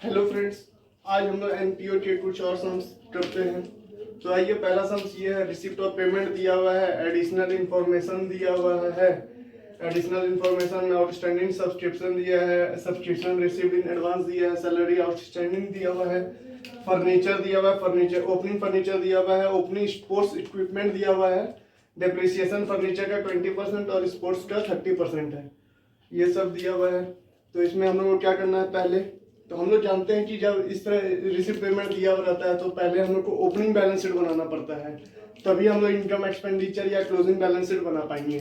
Hello friends, आज हम लोग एनपीओ के कुछ और सम्स करते हैं। तो आइए, पहला सम्स ये है, रिसिप्ट ऑफ पेमेंट दिया हुआ है, एडिशनल इंफॉर्मेशन दिया हुआ है, एडिशनल इंफॉर्मेशन में आउटस्टैंडिंग सब्सक्रिप्शन दिया है, सब्सक्रिप्शन रिसीव्ड इन एडवांस दिया है, सैलरी आउटस्टैंडिंग दिया हुआ है, फर्नीचर दिया हुआ है, फर्नीचर ओपनिंग फर्नीचर दिया हुआ है, ओपनिंग स्पोर्ट्स इक्विपमेंट दिया हुआ है, डेप्रिसिएशन फर्नीचर का 20% और स्पोर्ट्स का 30% है। ये सब दिया हुआ है। तो इसमें हम लोग को क्या करना है, पहले तो हम लोग जानते हैं कि जब इस तरह रिसिप्ट पेमेंट दिया हुआ रहता है तो पहले हम लोग को ओपनिंग बैलेंस शीट बनाना पड़ता है, तभी हम लोग इनकम एक्सपेंडिचर या क्लोजिंग बैलेंस शीट बना पाएंगे।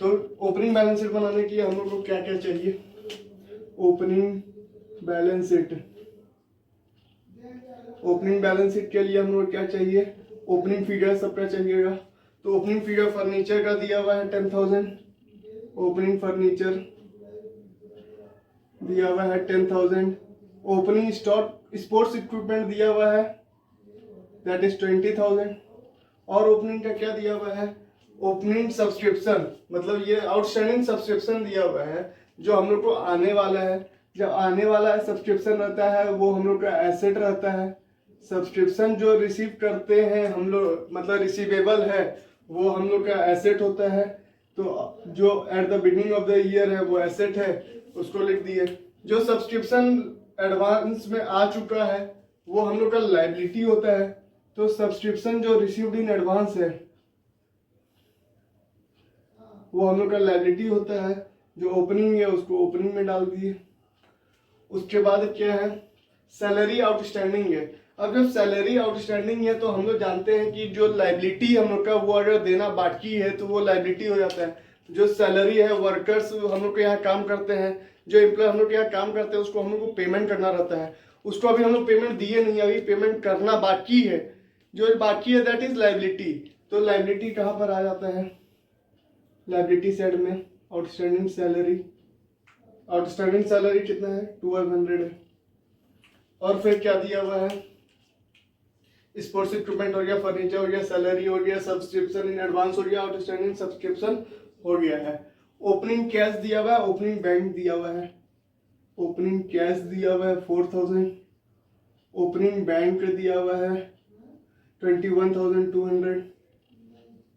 तो ओपनिंग बैलेंस शीट बनाने के लिए हम लोग को क्या क्या चाहिए, opening balance sheet. Opening balance sheet के लिए हम लोग क्या चाहिए, ओपनिंग फिगर सबका चाहिएगा। तो ओपनिंग फिगर फर्नीचर का दिया हुआ है 10,000, ओपनिंग फर्नीचर दिया हुआ है 10,000, ओपनिंग स्टॉक स्पोर्ट्स इक्विपमेंट दिया हुआ है दैट इज 20,000, और ओपनिंग का क्या दिया हुआ है, ओपनिंग सब्सक्रिप्शन, मतलब ये आउटस्टैंडिंग सब्सक्रिप्शन दिया हुआ है जो हम लोग को आने वाला है। जब आने वाला सब्सक्रिप्शन रहता है वो हम लोग का एसेट रहता है। सब्सक्रिप्शन जो रिसीव करते हैं हम लोग, मतलब रिसीवेबल है, वो हम लोग का एसेट होता है। तो जो eight the beginning of the year है वो एसेट है, उसको लिख दिए। जो सब्सक्रिप्शन एडवांस में आ चुका है वो हम लोग का लायबिलिटी होता है। तो सब्सक्रिप्शन जो रिसीव्ड इन एडवांस है वो हम लोग का लायबिलिटी होता है। जो ओपनिंग है उसको ओपनिंग में डाल दिए। उसके बाद क्या है, सैलरी आउटस्टैंडिंग है। अब जब सैलरी आउटस्टैंडिंग है तो हम लोग जानते हैं कि जो लायबिलिटी हम लोग का वो अगर देना बाकी है तो वो लायबिलिटी हो जाता है। जो सैलरी है, वर्कर्स हम लोग के यहाँ काम करते हैं, जो एम्प्लॉय हम लोग के यहाँ काम करते हैं उसको हम लोग को पेमेंट करना रहता है। उसको अभी हम लोग पेमेंट दिए नहीं, अभी पेमेंट करना बाकी है। जो बाकी है दैट इज लायबिलिटी। तो लायबिलिटी कहाँ पर आ जाता है, लायबिलिटी साइड में आउटस्टैंडिंग सैलरी। आउटस्टैंडिंग सैलरी कितना है, 1200 है। और फिर क्या दिया हुआ है, स्पोर्ट्स इक्विपमेंट हो गया, फर्नीचर हो गया, सैलरी हो गया, सब्सक्रिप्शन इन एडवांस हो गया, आउटस्टैंडिंग सब्सक्रिप्शन हो गया है। ओपनिंग कैश दिया हुआ है, ओपनिंग बैंक दिया हुआ है। ओपनिंग कैश दिया हुआ है 4,000, ओपनिंग बैंक दिया हुआ है 21,200।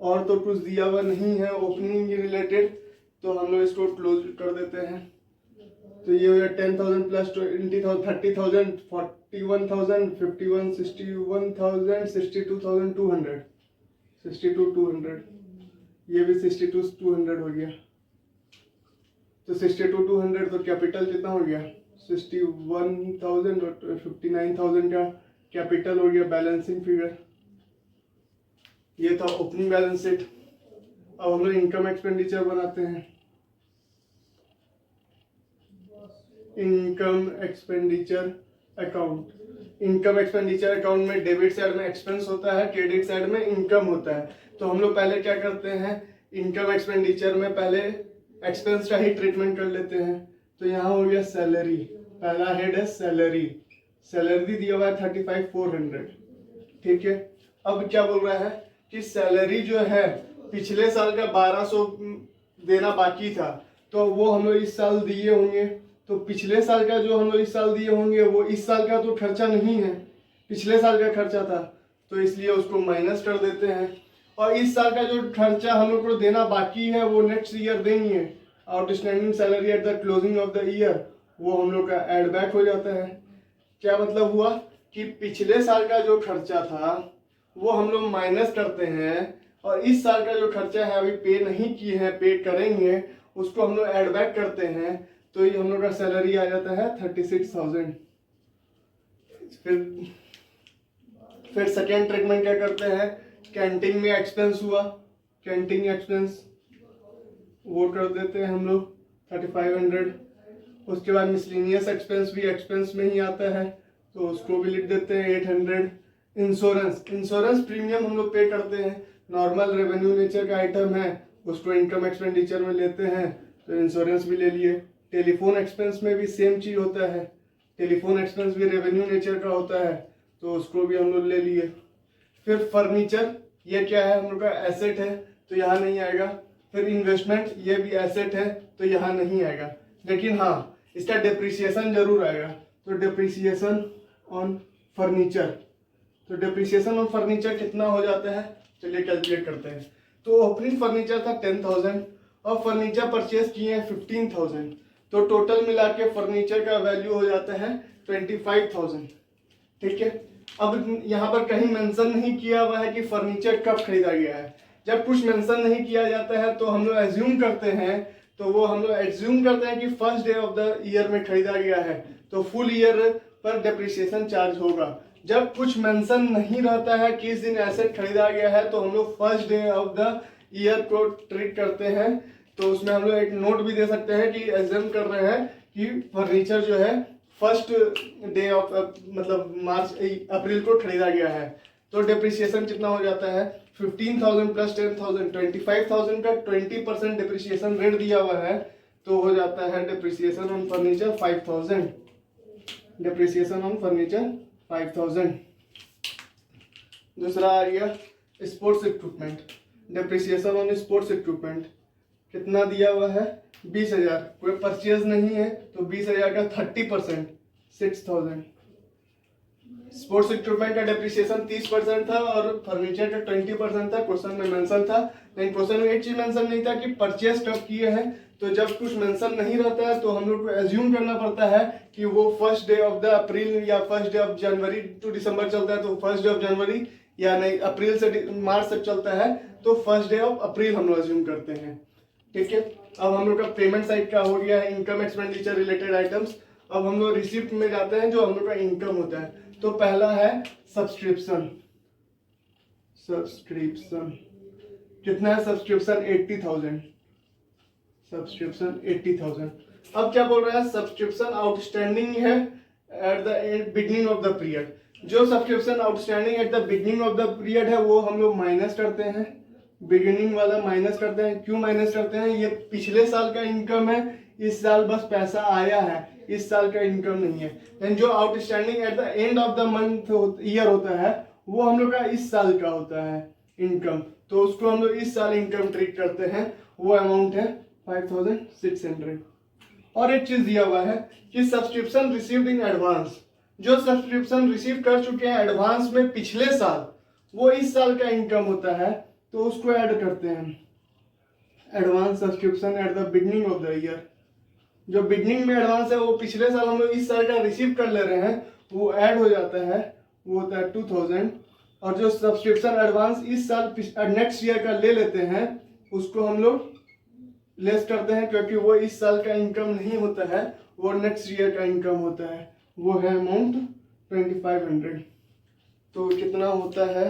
और तो कुछ दिया हुआ नहीं है ओपनिंग रिलेटेड, तो हम लोग इसको क्लोज कर देते हैं। तो ये हो गया 10,000 प्लस 20,000, 30,000, 41,000, 51, 61,000, 62,200, 62,200, ये भी 62,200 हो गया। तो 62,200 तो कैपिटल कितना हो गया, 61,000 और 59,000 का कैपिटल हो गया, बैलेंसिंग फिगर। ये था ओपनिंग बैलेंस शीट। अब हम लोग इनकम एक्सपेंडिचर बनाते हैं। Income expenditure account. Income expenditure account में डेबिट साइड में एक्सपेंस होता है, क्रेडिट साइड में इनकम होता है। तो हम लोग पहले क्या करते हैं, इनकम एक्सपेंडिचर में पहले एक्सपेंस का ही ट्रीटमेंट कर लेते हैं। तो यहाँ हो गया सैलरी, पहला हेड है सैलरी। सैलरी दिया हुआ है 35,400, ठीक है। अब क्या बोल रहा है कि सैलरी जो है पिछले साल का 1,200 देना बाकी था, तो वो हम लोग इस साल दिए होंगे। तो पिछले साल का जो हम लोग इस साल दिए होंगे वो इस साल का तो खर्चा नहीं है, पिछले साल का खर्चा था, तो इसलिए उसको माइनस कर देते हैं। और इस साल का जो खर्चा हम लोग को देना बाकी है वो नेक्स्ट ईयर देंगे। Outstanding salary at the closing of the year वो हम लोग का एड बैक हो जाता है। क्या मतलब हुआ कि पिछले साल का जो खर्चा था वो हम लोग माइनस करते हैं, और इस साल का जो खर्चा है अभी पे नहीं किए हैं, पे करेंगे, उसको हम लोग एड बैक करते हैं। तो ये हम लोग का सैलरी आ जाता है 36,000। फिर सेकेंड ट्रीटमेंट क्या करते हैं, कैंटीन में एक्सपेंस हुआ, कैंटीन एक्सपेंस वो कर देते हैं हम लोग 3,500। उसके बाद मिसलिनियस एक्सपेंस भी एक्सपेंस में ही आता है, तो उसको भी लिख देते हैं 800। इंश्योरेंस प्रीमियम हम लोग पे करते हैं, नॉर्मल रेवेन्यू नेचर का आइटम है, उसको इनकम एक्सपेंडिचर में लेते हैं, तो इंश्योरेंस भी ले लिए। टेलीफोन एक्सपेंस में भी सेम चीज होता है, टेलीफोन एक्सपेंस भी रेवेन्यू नेचर का होता है, तो उसको भी हम लोग ले लिए। फिर फर्नीचर, ये क्या है, हम लोग का एसेट है, तो यहाँ नहीं आएगा। फिर इन्वेस्टमेंट, ये भी एसेट है, तो यहाँ नहीं आएगा। लेकिन हाँ, इसका डेप्रिसिएशन जरूर आएगा। तो डिप्रिसिएशन ऑन फर्नीचर, तो डिप्रिसिएशन ऑन फर्नीचर कितना हो जाता है, चलिए कैलकुलेट करते हैं। तो ओपनिंग फर्नीचर था 10,000 और फर्नीचर परचेज किए हैं 15,000, तो टोटल मिला के फर्नीचर का वैल्यू हो जाता है 25,000। ठीक है, अब यहाँ पर कहीं मेंशन नहीं किया हुआ है कि फर्नीचर कब खरीदा गया है। जब कुछ मेंशन नहीं किया जाता है तो हम लोग एज्यूम करते हैं, तो वो हम लोग एज्यूम करते हैं कि first day of the year में खरीदा गया है, तो फुल ईयर पर डिप्रिसिएशन चार्ज होगा। जब कुछ मेंशन नहीं रहता है किस दिन एसेट खरीदा गया है, तो हम लोग first day of the year को ट्रीट करते हैं। तो उसमें हम लोग एक नोट भी दे सकते हैं कि एज्यूम कर रहे हैं कि फर्नीचर जो है फर्स्ट डे ऑफ मतलब मार्च अप्रैल को खरीदा गया है। तो डिप्रिसिएशन कितना हो जाता है 15,000 प्लस 10,000 25,000 का 20% डिप्रिसिएशन रेट दिया हुआ है, तो हो जाता है depreciation on furniture 5,000। Depreciation on furniture 5,000। दूसरा आ गया sports equipment, depreciation on sports equipment कितना दिया हुआ है 20,000, कोई परचेज नहीं है तो 20,000 का 30% 6,000। स्पोर्ट्स इक्विपमेंट का डिप्रिसिएशन 30% था और फर्नीचर का 20% था। क्वेश्चन में मेंशन था, लेकिन क्वेश्चन में एक चीज मेंशन नहीं था कि परचेज कब किए हैं। तो जब कुछ मेंशन नहीं रहता है तो हम लोग को एज्यूम करना पड़ता है कि वो first day of the April या first day of January to December चलता है, तो फर्स्ट डे ऑफ जनवरी या नहीं अप्रैल से मार्च तक चलता है, तो फर्स्ट डे ऑफ अप्रैल हम लोग एज्यूम करते हैं। ठीक है, अब हम लोग का पेमेंट साइड का हो गया है इनकम एक्सपेंडिचर रिलेटेड आइटम्स। अब हम लोग रिसिप्ट में जाते हैं जो हम लोग का इनकम होता है। तो पहला है सब्सक्रिप्शन, सब्सक्रिप्शन कितना है सब्सक्रिप्शन 80,000, सब्सक्रिप्शन 80,000। अब क्या बोल रहा है सब्सक्रिप्शन आउटस्टैंडिंग है at the beginning of the period. जो subscription outstanding at the beginning of the period है वो हम लोग माइनस करते हैं, बिगिनिंग वाला माइनस करते हैं। क्यों माइनस करते हैं, ये पिछले साल का इनकम है, इस साल बस पैसा आया है, इस साल का इनकम नहीं है। एंड जो outstanding at the end of the month year होता है वो हम लोग का इस साल का होता है इनकम, तो उसको हम लोग इस साल इनकम ट्रीट करते हैं। वो अमाउंट है 5,600। और एक चीज दिया हुआ है कि सब्सक्रिप्शन रिसीव्ड इन एडवांस, जो सब्सक्रिप्शन रिसीव कर चुके हैं एडवांस में पिछले साल, वो इस साल का इनकम होता है, तो उसको ऐड करते हैं। Advance subscription eight the beginning of the year, जो बिगिनिंग में एडवांस है वो पिछले साल हम लोग इस साल का रिसीव कर ले रहे हैं, वो ऐड हो जाता है, वो होता है 2,000। और जो सब्सक्रिप्शन एडवांस इस साल नेक्स्ट ईयर का ले लेते हैं उसको हम लोग लेस करते हैं, क्योंकि वो इस साल का इनकम नहीं होता है, वो नेक्स्ट ईयर का इनकम होता है। वो है अमाउंट 2,500। तो कितना होता है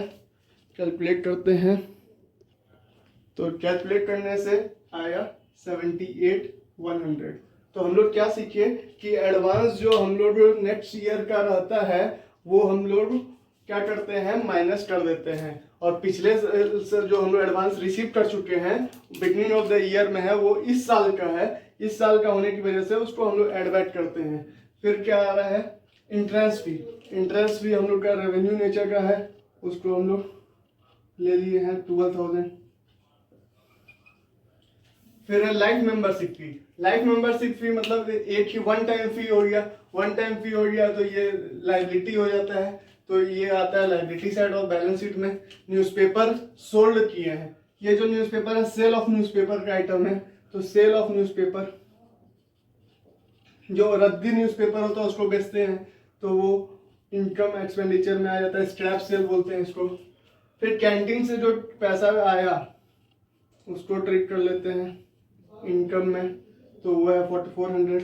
कैलकुलेट करते हैं, तो कैलकुलेट करने से आया 78,100। तो हम लोग क्या सीखे कि एडवांस जो हम लोग नेक्स्ट ईयर का रहता है वो हम लोग क्या करते हैं माइनस कर देते हैं, और पिछले से जो हम लोग एडवांस रिसीव कर चुके हैं बिगिनिंग ऑफ द ईयर में है वो इस साल का है, इस साल का होने की वजह से उसको हम लोग एड बैक करते हैं। फिर क्या आ रहा है इंट्रेंस फी, इंट्रेंस फी हम लोग का रेवेन्यू नेचर का है, उसको हम लोग ले लिए हैं 12,000। फिर है life membership fee, life membership fee मतलब एक ही वन टाइम फी हो गया, वन टाइम फी हो गया तो ये लाइबिलिटी हो जाता है, तो ये आता है liability side of balance sheet में। न्यूज़पेपर सोल्ड किए हैं, ये जो न्यूज़पेपर है सेल ऑफ न्यूज़पेपर का आइटम है, तो सेल ऑफ न्यूज़पेपर, जो रद्दी न्यूज़पेपर होता है उसको बेचते हैं, तो वो इनकम एक्सपेंडिचर में आ जाता है, स्क्रैप सेल बोलते हैं इसको। फिर कैंटीन से जो पैसा आया उसको ट्रीट कर लेते हैं इनकम में, तो वो है 4,400।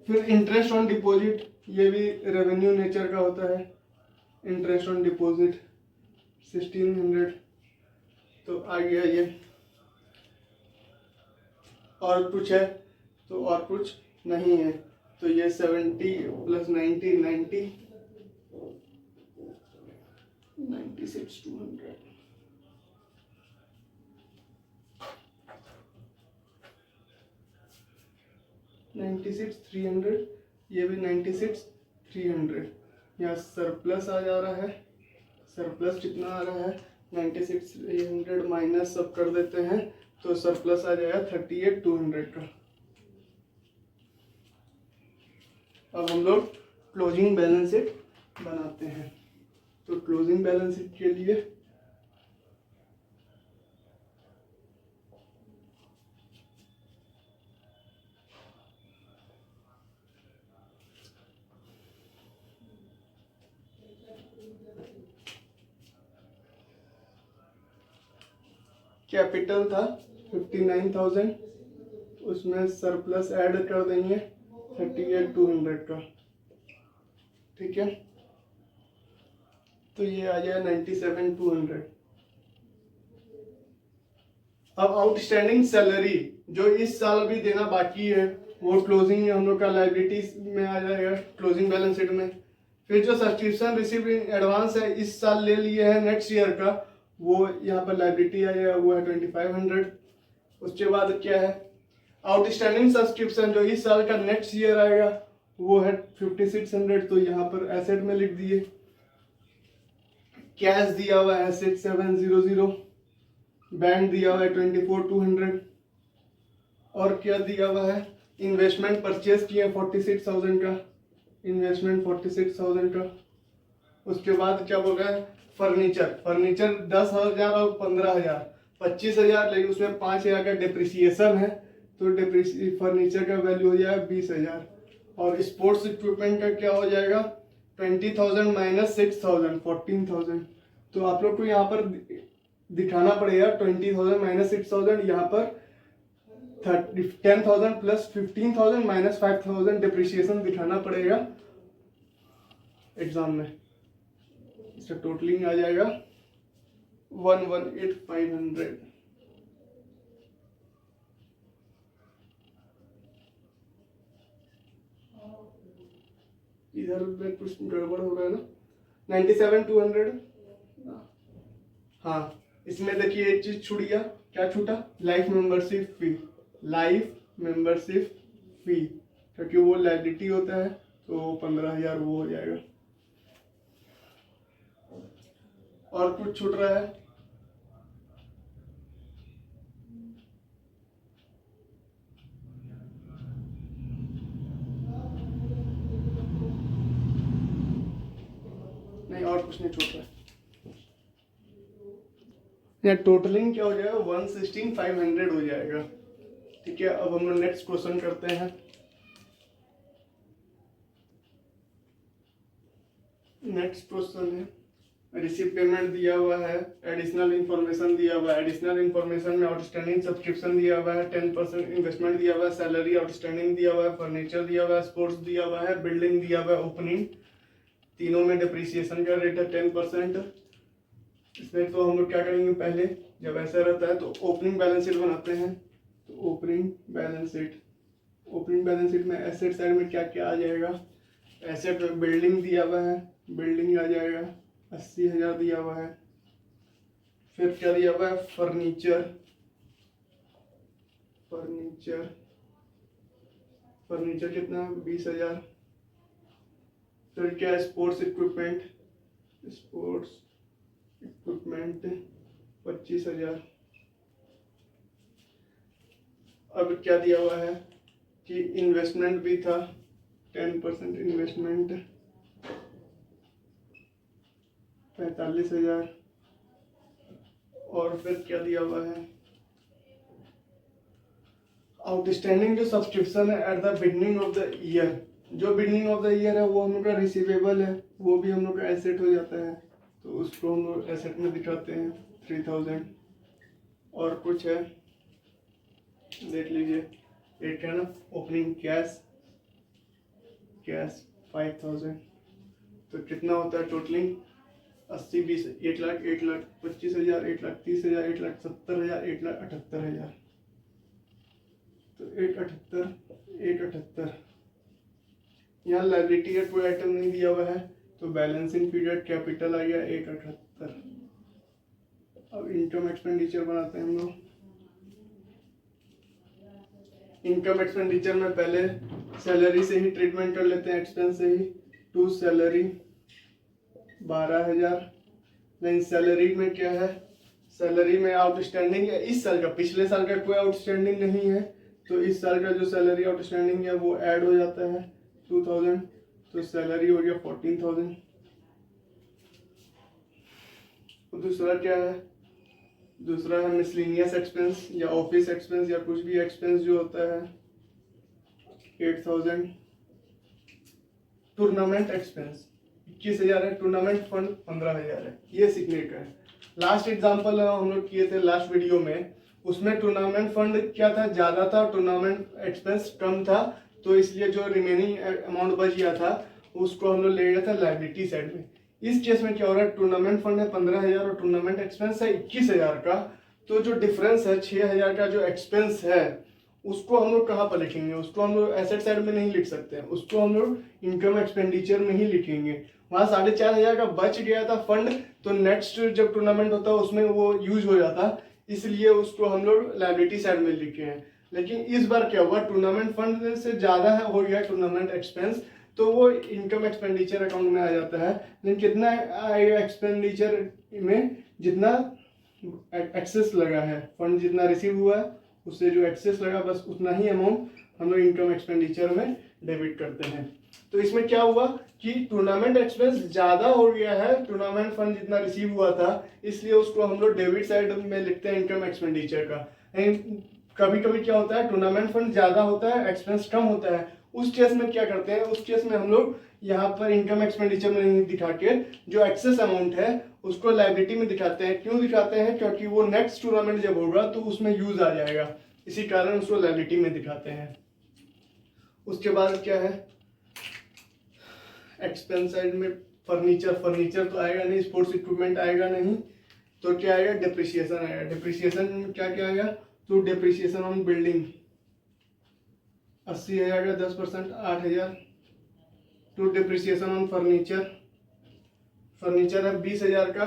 फिर इंटरेस्ट ऑन डिपॉजिट, ये भी रेवेन्यू नेचर का होता है, इंटरेस्ट ऑन डिपॉजिट 1,600। तो आ गया ये। और कुछ है तो और कुछ नहीं है, तो ये 70 प्लस 90 96 200। ये भी 96,300। यहाँ सरप्लस आ जा रहा है, सरप्लस कितना आ रहा है 96,300 माइनस सब कर देते हैं, तो सरप्लस आ जाएगा 38,200 का। अब हम लोग क्लोजिंग बैलेंस शीट बनाते हैं। तो क्लोजिंग बैलेंस शीट के लिए कैपिटल था 59,000, उसमें सरप्लस ऐड कर देंगे 38,200 का, ठीक है। तो ये आ जाए 97,200। अब आउटस्टैंडिंग सैलरी जो इस साल अभी देना बाकी है वो क्लोजिंग हम लोग का लायबिलिटीज में आ जाएगा, क्लोजिंग बैलेंस शीट में। फिर जो सब्सक्रिप्शन रिसीव्ड इन एडवांस है इस साल ले लिए हैं नेक्स्ट ईयर का, वो यहाँ पर लायबिलिटी आ जाएगा, वो है 2500। उसके बाद क्या है, आउटस्टैंडिंग सब्सक्रिप्शन जो इस साल का नेक्स्ट ईयर आएगा वो है 5600, तो यहाँ पर एसेट में लिख दिए। कैश दिया हुआ है 6700, बैंक दिया हुआ है 24,200, और क्या दिया हुआ है, इन्वेस्टमेंट परचेज किए 46,000 का, इन्वेस्टमेंट 46,000 का। उसके बाद क्या बोल रहा है, फर्नीचर 10,000 और 15,000, 25,000, लेकिन उसमें 5,000 का डिप्रिसिएशन है, तो फर्नीचर का वैल्यू हो जाएगा 20,000। और स्पोर्ट्स इक्विपमेंट का क्या हो जाएगा, 20,000 माइनस 6,000, 14,000। तो आप लोग को यहाँ पर दिखाना पड़ेगा 20,000 माइनस 6,000, यहाँ पर 10,000 प्लस 15,000 माइनस 5,000 डिप्रिसिएशन दिखाना पड़ेगा एग्जाम में। इसका टोटलिंग आ जाएगा 118,500। इधर में कुछ गड़बड़ हो रहा है ना, 97,200। हाँ, इसमें देखिए एक चीज छूट गया, क्या छूटा, life membership fee, life membership fee, क्योंकि वो लायबिलिटी होता है तो 15,000 वो हो जाएगा। और कुछ छूट रहा है, नहीं और कुछ नहीं छूट रहा है। या टोटलिंग क्या हो जाएगा, 116,500 हो जाएगा, ठीक है। अब हम लोग नेक्स्ट क्वेश्चन करते हैं। नेक्स्ट क्वेश्चन है, रिसीव पेमेंट दिया हुआ है, एडिशनल इंफॉर्मेशन दिया हुआ है, एडिशनल इंफॉर्मेशन में आउटस्टैंडिंग सब्सक्रिप्शन दिया हुआ है, 10% इन्वेस्टमेंट दिया हुआ है, सैलरी आउटस्टैंडिंग दिया हुआ है, फर्नीचर दिया हुआ है, स्पोर्ट्स दिया हुआ है, बिल्डिंग दिया हुआ है, ओपनिंग, तीनों में डिप्रिसिएशन का रेट है 10%। इसमें तो हम लोग क्या करेंगे, पहले जब ऐसा रहता है तो ओपनिंग बैलेंस शीट बनाते हैं। तो ओपनिंग बैलेंस शीट में एसेट साइड में क्या क्या आ जाएगा, एसेट में बिल्डिंग दिया हुआ है, बिल्डिंग आ जाएगा 80,000 दिया हुआ है। फिर क्या दिया हुआ है, फर्नीचर कितना, 20,000। फिर क्या, स्पोर्ट्स इक्विपमेंट 25,000। अब क्या दिया हुआ है कि इन्वेस्टमेंट भी था 10% इन्वेस्टमेंट 45,000। और फिर क्या दिया हुआ है, आउटस्टैंडिंग जो सब्सक्रिप्शन है at the beginning of the year, जो बिगनिंग ऑफ द ईयर है वो हम लोग का रिसीवेबल है, वो भी हम लोग का एसेट हो जाता है, तो उसको हम लोग एसेट में दिखाते हैं 3,000। और कुछ है देख लीजिए, एक है ना ओपनिंग कैश 5,000, तो कितना होता है टोटलिंग 80, 20, 1,00,000, 1,25,000, 1,30,000, 1,70,000, 1,78,000। तो 1,78,1,78। यहाँ लायबिलिटी का कोई आइटम नहीं दिया हुआ है, तो बैलेंसिंग पीरियड कैपिटल आ गया 1,78। अब इनकम एक्सपेंडिचर बनाते हैं हम लोग। इनकम एक्सपेंडिचर में पहले सैलरी से ही ट्रीटमेंट कर लेते हैं, एक्सपेंस से ही। To salary 12,000। नहीं, सैलरी में क्या है, सैलरी में आउटस्टैंडिंग है इस साल का, पिछले साल का कोई आउटस्टैंडिंग नहीं है, तो इस साल का जो सैलरी आउटस्टैंडिंग है वो ऐड हो जाता है 2,000। तो सैलरी हो गया 14,000। दूसरा क्या है, दूसरा है मिसलिनियस एक्सपेंस या ऑफिस एक्सपेंस या कुछ भी एक्सपेंस जो होता है 8,000। टूर्नामेंट एक्सपेंस 21,000 है, टूर्नामेंट फंड 15,000 है। ये सीखने का है। लास्ट एग्जांपल हम लोग किए थे लास्ट वीडियो में, उसमें टूर्नामेंट फंड क्या था, ज्यादा था, टूर्नामेंट एक्सपेंस कम था, तो इसलिए जो रिमेनिंग अमाउंट बच गया था उसको हम लोग ले गया था लायबिलिटी साइड में। इस केस में क्या हो रहा है, टूर्नामेंट फंड है 15,000 और टूर्नामेंट एक्सपेंस है 21,000 का, तो जो डिफरेंस है 6,000 का जो एक्सपेंस है उसको हम लोग कहाँ पर लिखेंगे, उसको हम लोग एसेट साइड में नहीं लिख सकते हैं, उसको हम लोग इनकम एक्सपेंडिचर में ही लिखेंगे। वहाँ 4,500 का बच गया था फंड, तो नेक्स्ट जब टूर्नामेंट होता है उसमें वो यूज हो जाता, इसलिए उसको हम लोग लायबिलिटी साइड में लिखे हैं। लेकिन इस बार क्या हुआ, टूर्नामेंट फंड से ज्यादा है हो गया टूर्नामेंट एक्सपेंस, तो वो इनकम एक्सपेंडिचर अकाउंट में आ जाता है। लेकिन कितना आएगा एक्सपेंडिचर में, जितना एक्सेस लगा है, फंड जितना रिसीव हुआ है उससे जो एक्सेस लगा बस उतना ही अमाउंट हम लोग इनकम एक्सपेंडिचर में डेबिट करते हैं। तो इसमें क्या हुआ कि टूर्नामेंट एक्सपेंस ज्यादा हो गया है, टूर्नामेंट फंड जितना रिसीव हुआ था, इसलिए उसको हम लोग डेबिट साइड में लिखते हैं इनकम एक्सपेंडिचर का। कभी कभी क्या होता है, टूर्नामेंट फंड ज्यादा होता है, एक्सपेंस कम होता है, उस केस में क्या करते हैं, उस केस में हम लोग यहाँ पर इनकम एक्सपेंडिचर में नहीं दिखा के जो एक्सेस अमाउंट है उसको लायबिलिटी में दिखाते हैं। क्यों दिखाते हैं, क्योंकि वो नेक्स्ट टूर्नामेंट जब होगा तो उसमें यूज आ जाएगा, इसी कारण उसको लायबिलिटी में दिखाते हैं। उसके बाद क्या है, एक्सपेंस साइड में फर्नीचर तो आएगा नहीं, स्पोर्ट्स इक्विपमेंट आएगा नहीं, तो क्या आएगा, डिप्रिसिएशन आएगा। डिप्रिसिएशन में क्या क्या आएगा, तो डिप्रिसिएशन ऑन बिल्डिंग 80,000 का 10% 8,000। टू डिप्रिसिएशन ऑन फर्नीचर है 20,000 का,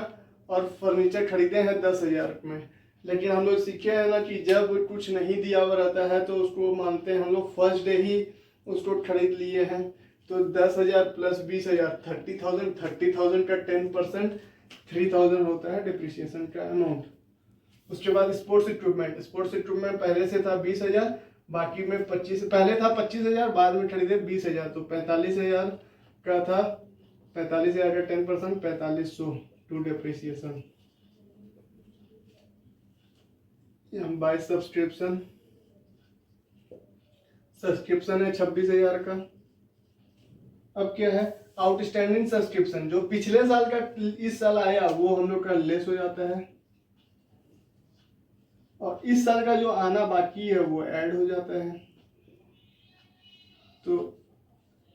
और फर्नीचर खरीदे हैं 10,000 में। लेकिन हम लोग सीखे हैं ना कि जब कुछ नहीं दिया हुआ रहता है तो उसको मानते हैं हम लोग फर्स्ट डे ही उसको खरीद लिए हैं। तो 10,000 प्लस 20,000 30,000, 30,000 का 10% 3,000 होता है डिप्रिसिएशन का अमाउंट। उसके बाद स्पोर्ट्स इक्विपमेंट पहले से था 20,000, बाकी में 25, पहले था 25,000, बाद में खरीदे 20,000, तो 45,000 का था, 45,000 का 10% 4,500 टू डिप्रिसिएशन। बाय सब्सक्रिप्शन है 26,000 का। अब क्या है, आउटस्टैंडिंग सब्सक्रिप्शन, जो पिछले साल का इस साल आया वो हम लोग का लेस हो जाता है, और इस साल का जो आना बाकी है वो ऐड हो जाता है, तो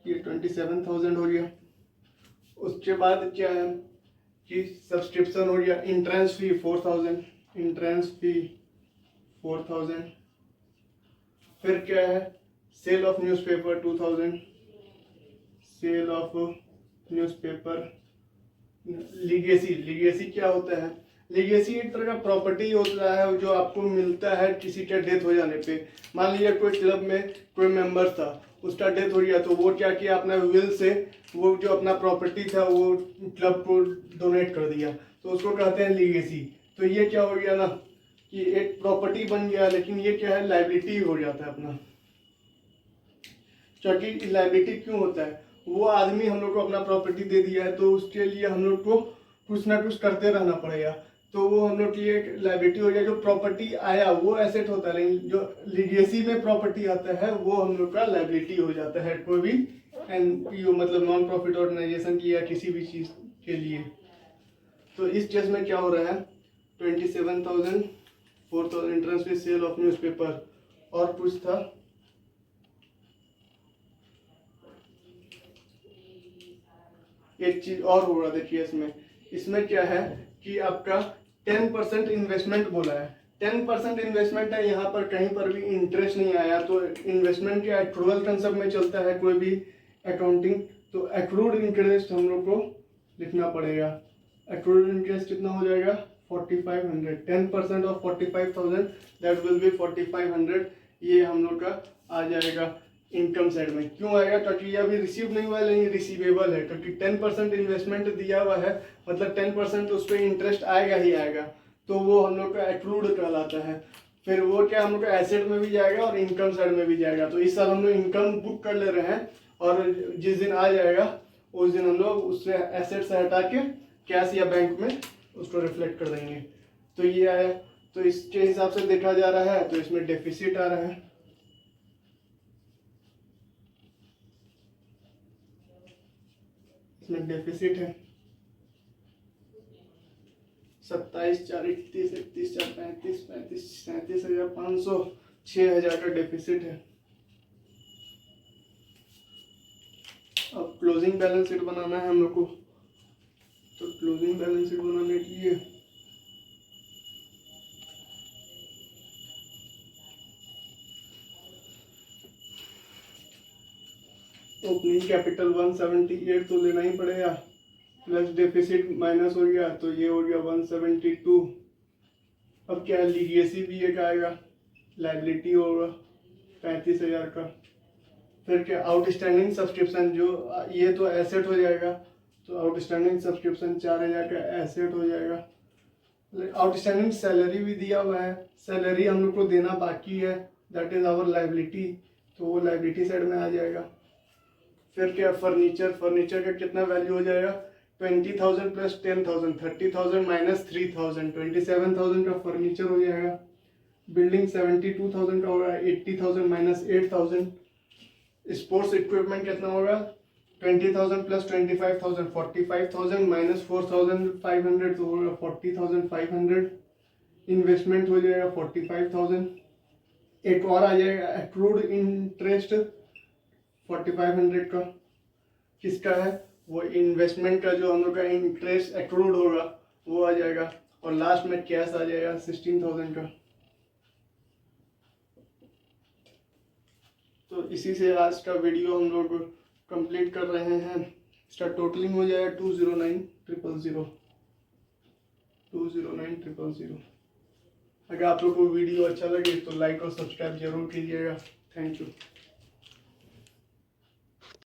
ये 27,000 हो गया। उसके बाद क्या है कि सब्सक्रिप्शन हो गया, एंट्रेंस फी 4,000। फिर क्या है, sale of newspaper 2,000, sale of newspaper. Legacy क्या होता है, लीगेसी एक तरह का प्रॉपर्टी होता है जो आपको मिलता है किसी का डेथ हो जाने पे। मान लीजिए कोई क्लब में कोई मेंबर था, उसका डेथ हो गया, तो वो क्या किया, अपना विल से वो जो अपना प्रॉपर्टी था वो क्लब को डोनेट कर दिया, तो उसको कहते हैं लीगेसी। तो ये क्या हो गया ना कि एक प्रॉपर्टी बन गया, लेकिन ये क्या है, लायबिलिटी हो जाता है अपना। क्योंकि लायबिलिटी क्यों होता है, वो आदमी हम लोग को अपना प्रॉपर्टी दे दिया है, तो उसके लिए हम लोग को कुछ ना कुछ करते रहना पड़ेगा, तो वो हम लोग की एक लायबिलिटी हो गया। जो प्रॉपर्टी आया वो एसेट होता है, लेकिन जो लीगेसी में प्रॉपर्टी आता है वो हम लोग का लायबिलिटी हो जाता है, कोई भी एनपीओ मतलब नॉन प्रॉफिट ऑर्गेनाइजेशन की या किसी भी चीज के लिए। तो इस केस में क्या हो रहा है, 27,000, 4,000 entrance fee, sale of newspaper, और कुछ था, एक चीज और हो रहा, देखिए इसमें क्या है कि आपका 10% इन्वेस्टमेंट बोला है, 10% इन्वेस्टमेंट है, यहाँ पर कहीं पर भी इंटरेस्ट नहीं आया, तो इन्वेस्टमेंट के एक्रूअल कंसेप्ट में चलता है कोई भी अकाउंटिंग, तो एक्रूड इंटरेस्ट हम लोग को लिखना पड़ेगा। एक्रूड इंटरेस्ट कितना हो जाएगा, 4,500, 10% ऑफ 45,000 दैट विल बी 4,500, ये हम लोग का आ जाएगा इनकम साइड में। क्यों आएगा, क्योंकि ये अभी रिसीव नहीं हुआ है, लेकिन रिसीवेबल है, क्योंकि 10% इन्वेस्टमेंट दिया हुआ है, मतलब 10% उस पर इंटरेस्ट आएगा ही आएगा, तो वो हम लोग का एक्रूड कहलाता है। फिर वो क्या हम लोग का एसेट में भी जाएगा और इनकम साइड में भी जाएगा। तो इस साल हम लोग इनकम बुक कर ले रहे हैं और जिस दिन आ जाएगा उस दिन हम लोग उससे एसेट से हटा के कैश या बैंक में उसको रिफ्लेक्ट कर देंगे। तो ये आया, तो इसके हिसाब से देखा जा रहा है तो इसमें डेफिसिट आ रहा है। इसमें डेफिसिट है 27,431,31,435,35,37,500 6,000 का डेफिसिट है। अब क्लोजिंग बैलेंस शीट बनाना है हम लोग को। तो क्लोजिंग बैलेंस शीट बनाने के लिए ओपनिंग कैपिटल 178 तो लेना ही पड़ेगा, प्लस डेफिसिट माइनस हो गया तो ये हो गया 172। अब क्या लीगेसी भी एक आएगा, लाइबिलिटी होगा 35,000 का। फिर क्या आउटस्टैंडिंग सब्सक्रिप्शन, जो ये तो एसेट हो जाएगा, तो आउटस्टैंडिंग सब्सक्रिप्शन 4,000 का एसेट हो जाएगा। आउटस्टैंडिंग सैलरी भी दिया हुआ है, सैलरी हम लोग को देना बाकी है, दैट इज आवर लाइबिलिटी, तो वो लाइबिलिटी साइड में आ जाएगा। फिर क्या फर्नीचर, फर्नीचर का कितना वैल्यू हो जाएगा 20,000 प्लस 10,000 30,000 माइनस 3,000 27,000 का फर्नीचर हो जाएगा। बिल्डिंग 72,000 का होगा, 80,000 माइनस 8,000। स्पोर्ट्स इक्विपमेंट कितना होगा 20,000 प्लस 25,000 45,000 माइनस 4,500 तो होगा 40,500। इन्वेस्टमेंट हो जाएगा 45,000। एक और आ जाएगा एक्रूड इंटरेस्ट 4,500 का। किसका है वो इन्वेस्टमेंट का, जो हम लोग का इंटरेस्ट एक्रूड होगा वो आ जाएगा। और लास्ट में कैश आ जाएगा 16,000 का। तो इसी से आज का वीडियो हम लोग कंप्लीट कर रहे हैं। इसका टोटलिंग हो जाएगा 209,000। अगर आप लोग को वीडियो अच्छा लगे तो लाइक और सब्सक्राइब जरूर कीजिएगा। Thank you.